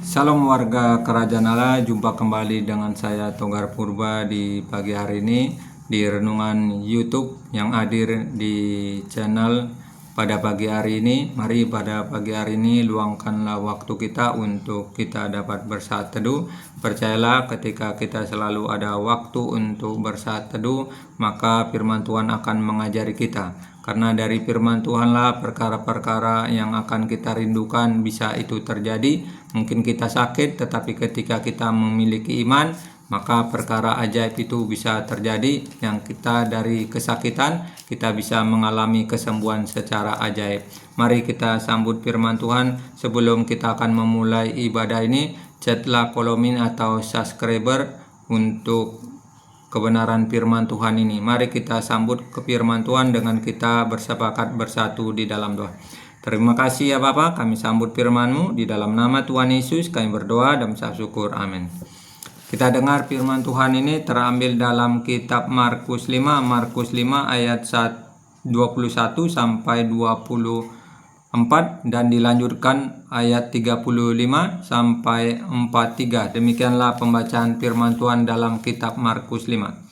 Salam warga Kerajaan Allah, jumpa kembali dengan saya Tonggar Purba di pagi hari ini di renungan YouTube yang hadir di channel pada pagi hari ini. Mari pada pagi hari ini luangkanlah waktu kita untuk kita dapat bersaat teduh. Percayalah ketika kita selalu ada waktu untuk bersaat teduh, maka firman Tuhan akan mengajari kita. Karena dari firman Tuhanlah perkara-perkara yang akan kita rindukan bisa itu terjadi. Mungkin kita sakit, tetapi ketika kita memiliki iman, maka perkara ajaib itu bisa terjadi. Yang kita dari kesakitan, kita bisa mengalami kesembuhan secara ajaib. Mari kita sambut firman Tuhan. Sebelum kita akan memulai ibadah ini, chatlah kolomin atau subscriber untuk kebenaran firman Tuhan ini. Mari kita sambut ke firman Tuhan dengan kita bersepakat bersatu di dalam doa. Terima kasih ya Bapa, kami sambut firman-Mu di dalam nama Tuhan Yesus kami berdoa dan bersyukur. Amin. Kita dengar firman Tuhan ini terambil dalam kitab Markus 5 ayat 21 sampai 24 dan dilanjutkan ayat 35 sampai 43. Demikianlah pembacaan firman Tuhan dalam kitab Markus 5.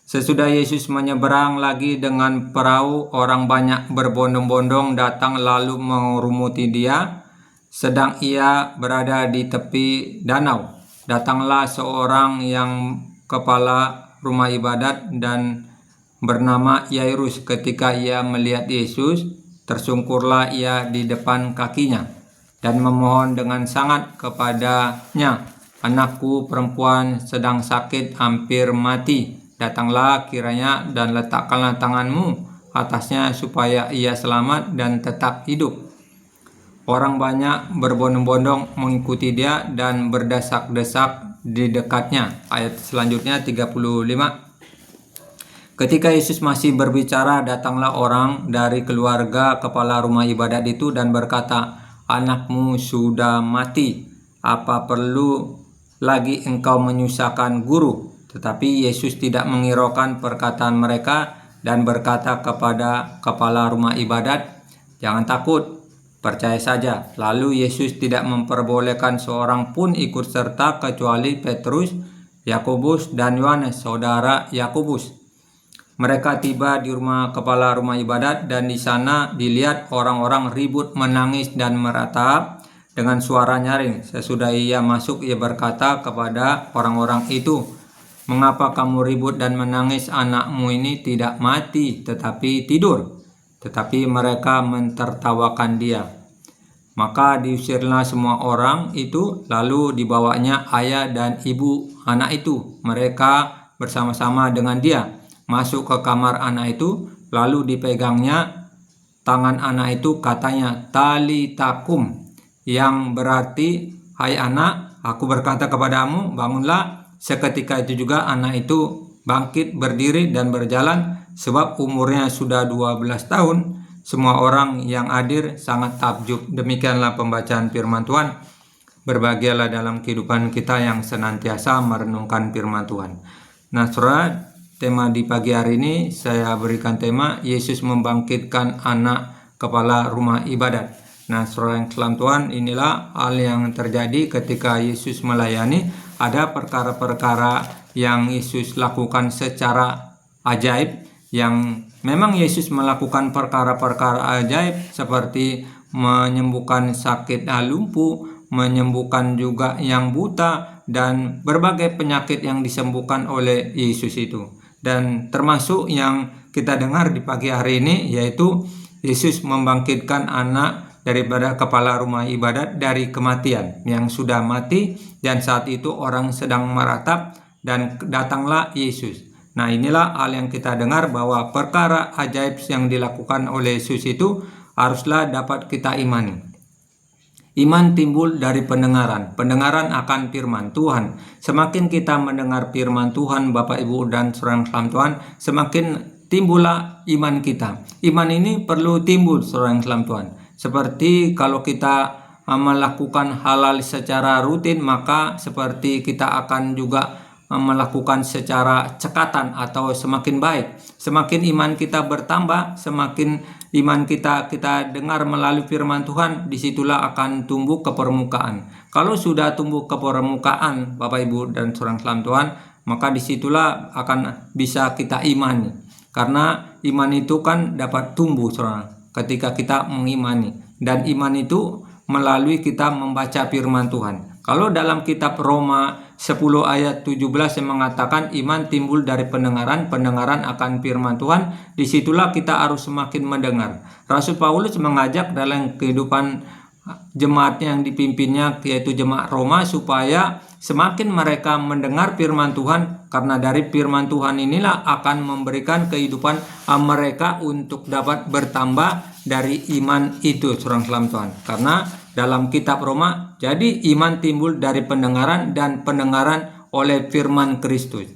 Sesudah Yesus menyeberang lagi dengan perahu, orang banyak berbondong-bondong datang lalu mengerumuti Dia, sedang Ia berada di tepi danau. Datanglah seorang yang kepala rumah ibadat dan bernama Yairus. Ketika ia melihat Yesus, tersungkurlah ia di depan kakinya dan memohon dengan sangat kepadanya, "Anakku perempuan sedang sakit, hampir mati. Datanglah kiranya dan letakkanlah tanganmu atasnya supaya ia selamat dan tetap hidup." Orang banyak berbondong-bondong mengikuti Dia dan berdesak-desak di dekatnya. Ayat selanjutnya 35. Ketika Yesus masih berbicara, datanglah orang dari keluarga kepala rumah ibadat itu dan berkata, "Anakmu sudah mati. Apa perlu lagi engkau menyusahkan guru?" Tetapi Yesus tidak menghiraukan perkataan mereka dan berkata kepada kepala rumah ibadat, "Jangan takut, percaya saja." Lalu Yesus tidak memperbolehkan seorang pun ikut serta kecuali Petrus, Yakobus, dan Yohanes, saudara Yakobus. Mereka tiba di rumah kepala rumah ibadat dan di sana dilihat orang-orang ribut, menangis, dan meratap dengan suara nyaring. Sesudah ia masuk, ia berkata kepada orang-orang itu, "Mengapa kamu ribut dan menangis? Anakmu ini tidak mati, tetapi tidur." Tetapi mereka mentertawakan Dia. Maka diusirlah semua orang itu, lalu dibawanya ayah dan ibu anak itu. Mereka bersama-sama dengan Dia masuk ke kamar anak itu, lalu dipegangnya tangan anak itu, katanya, "Talita kum," yang berarti, "Hai anak, aku berkata kepadamu, bangunlah." Seketika itu juga anak itu bangkit berdiri dan berjalan, sebab umurnya sudah 12 tahun. Semua orang yang hadir sangat takjub. Demikianlah pembacaan firman Tuhan. Berbahagialah dalam kehidupan kita yang senantiasa merenungkan firman Tuhan. Nah, saudara, tema di pagi hari ini saya berikan tema Yesus membangkitkan anak kepala rumah ibadat. Nah, saudara yang dalam Tuhan, inilah hal yang terjadi ketika Yesus melayani. Ada perkara-perkara yang Yesus lakukan secara ajaib, yang memang Yesus melakukan perkara-perkara ajaib seperti menyembuhkan sakit lumpuh, menyembuhkan juga yang buta, dan berbagai penyakit yang disembuhkan oleh Yesus itu. Dan termasuk yang kita dengar di pagi hari ini, yaitu Yesus membangkitkan anak daripada kepala rumah ibadat dari kematian, yang sudah mati, dan saat itu orang sedang meratap dan datanglah Yesus. Nah, inilah hal yang kita dengar, bahwa perkara ajaib yang dilakukan oleh Yesus itu haruslah dapat kita imani. Iman timbul dari pendengaran akan firman Tuhan. Semakin kita mendengar firman Tuhan, Bapak, Ibu, dan saudara dalam Tuhan, semakin timbullah iman kita. Iman ini perlu timbul, saudara dalam Tuhan. Seperti kalau kita melakukan halal secara rutin, maka seperti kita akan juga melakukan secara cekatan atau semakin baik. Semakin iman kita bertambah, semakin iman kita dengar melalui firman Tuhan, disitulah akan tumbuh ke permukaan. Kalau sudah tumbuh ke permukaan, Bapak Ibu dan saudara sekalian Tuhan, maka disitulah akan bisa kita imani. Karena iman itu kan dapat tumbuh, saudara, ketika kita mengimani. Dan iman itu melalui kita membaca firman Tuhan. Kalau dalam kitab Roma 10 ayat 17 yang mengatakan iman timbul dari pendengaran, pendengaran akan firman Tuhan, disitulah kita harus semakin mendengar. Rasul Paulus mengajak dalam kehidupan jemaatnya yang dipimpinnya, yaitu jemaat Roma, supaya semakin mereka mendengar firman Tuhan, karena dari firman Tuhan inilah akan memberikan kehidupan mereka untuk dapat bertambah dari iman itu, saudara sekalian Tuhan. Karena dalam kitab Roma, jadi iman timbul dari pendengaran dan pendengaran oleh firman Kristus.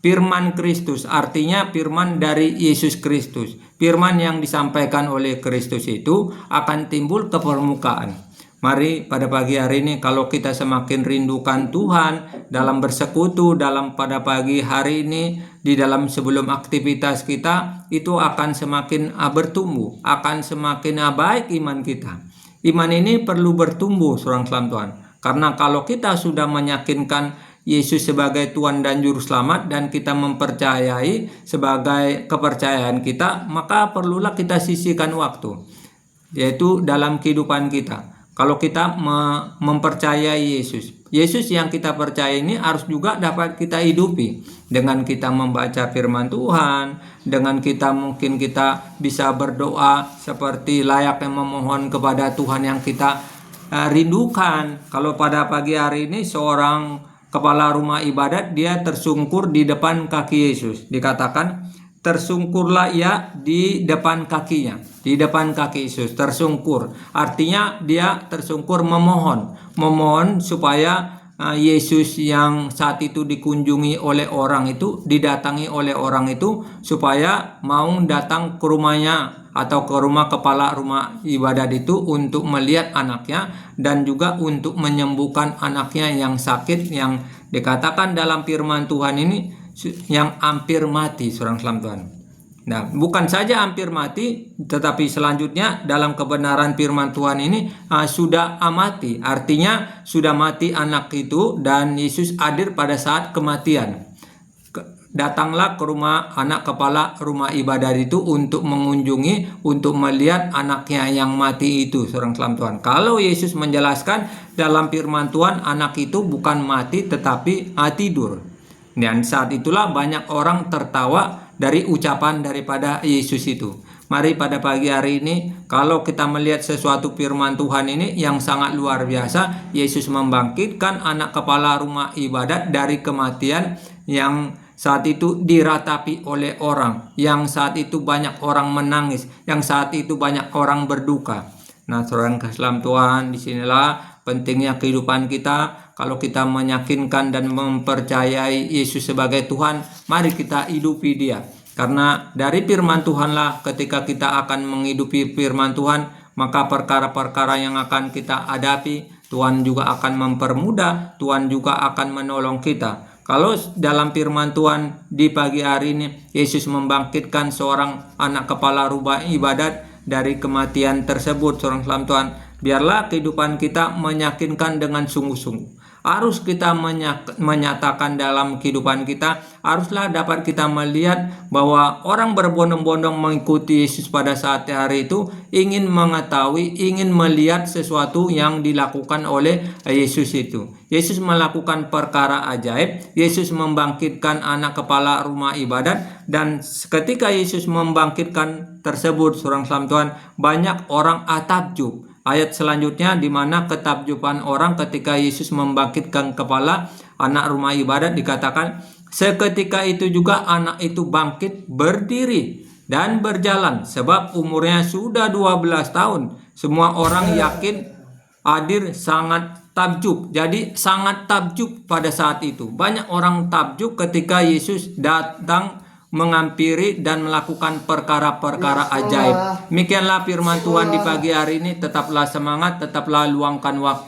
Firman Kristus artinya firman dari Yesus Kristus. Firman yang disampaikan oleh Kristus itu akan timbul ke permukaan. Mari pada pagi hari ini, kalau kita semakin rindukan Tuhan dalam bersekutu pada pagi hari ini, di dalam sebelum aktivitas kita, itu akan semakin bertumbuh, akan semakin baik iman kita. Iman ini perlu bertumbuh, saudara sekalian Tuhan. Karena kalau kita sudah meyakinkan Yesus sebagai Tuhan dan Juru Selamat, dan kita mempercayai sebagai kepercayaan kita, maka perlulah kita sisihkan waktu, yaitu dalam kehidupan kita. Kalau kita mempercayai Yesus yang kita percaya ini harus juga dapat kita hidupi dengan kita membaca firman Tuhan, dengan mungkin kita bisa berdoa seperti layaknya memohon kepada Tuhan yang kita rindukan. Kalau pada pagi hari ini seorang kepala rumah ibadat, dia tersungkur di depan kaki Yesus. Dikatakan tersungkurlah ia di depan kakinya, di depan kaki Yesus, tersungkur. Artinya dia tersungkur memohon supaya Yesus yang saat itu dikunjungi oleh orang itu, didatangi oleh orang itu, supaya mau datang ke rumahnya atau ke rumah kepala rumah ibadat itu untuk melihat anaknya, dan juga untuk menyembuhkan anaknya yang sakit, yang dikatakan dalam firman Tuhan ini yang hampir mati, saudara sekalian Tuhan. Nah, bukan saja hampir mati, tetapi selanjutnya dalam kebenaran firman Tuhan ini sudah mati. Artinya sudah mati anak itu, dan Yesus hadir pada saat kematian. Datanglah ke rumah anak kepala rumah ibadat itu untuk mengunjungi, untuk melihat anaknya yang mati itu, saudara sekalian Tuhan. Kalau Yesus menjelaskan dalam firman Tuhan, anak itu bukan mati tetapi tidur. Dan saat itulah banyak orang tertawa dari ucapan daripada Yesus itu. Mari pada pagi hari ini, kalau kita melihat sesuatu firman Tuhan ini yang sangat luar biasa, Yesus membangkitkan anak kepala rumah ibadat dari kematian yang saat itu diratapi oleh orang, yang saat itu banyak orang menangis, yang saat itu banyak orang berduka. Nah, saudara sekalian Tuhan, disinilah pentingnya kehidupan kita. Kalau kita meyakinkan dan mempercayai Yesus sebagai Tuhan, mari kita hidupi Dia. Karena dari firman Tuhanlah, ketika kita akan menghidupi firman Tuhan, maka perkara-perkara yang akan kita hadapi, Tuhan juga akan mempermudah, Tuhan juga akan menolong kita. Kalau dalam firman Tuhan di pagi hari ini, Yesus membangkitkan seorang anak kepala rumah ibadat dari kematian tersebut, saudara sekalian Tuhan, biarlah kehidupan kita meyakinkan dengan sungguh-sungguh. Harus kita menyatakan dalam kehidupan kita, haruslah dapat kita melihat bahwa orang berbondong-bondong mengikuti Yesus pada saat hari itu, ingin mengetahui, ingin melihat sesuatu yang dilakukan oleh Yesus itu. Yesus melakukan perkara ajaib, Yesus membangkitkan anak kepala rumah ibadat, dan ketika Yesus membangkitkan tersebut, saudara sekalian Tuhan, banyak orang takjub. Ayat selanjutnya di mana ketakjuban orang ketika Yesus membangkitkan kepala anak rumah ibadat, dikatakan seketika itu juga anak itu bangkit berdiri dan berjalan, sebab umurnya sudah 12 tahun. Semua orang yakin hadir sangat takjub. Jadi sangat takjub pada saat itu. Banyak orang takjub ketika Yesus datang menghampiri dan melakukan perkara-perkara ajaib. Demikianlah firman Tuhan di pagi hari ini. Tetaplah semangat, tetaplah luangkan waktu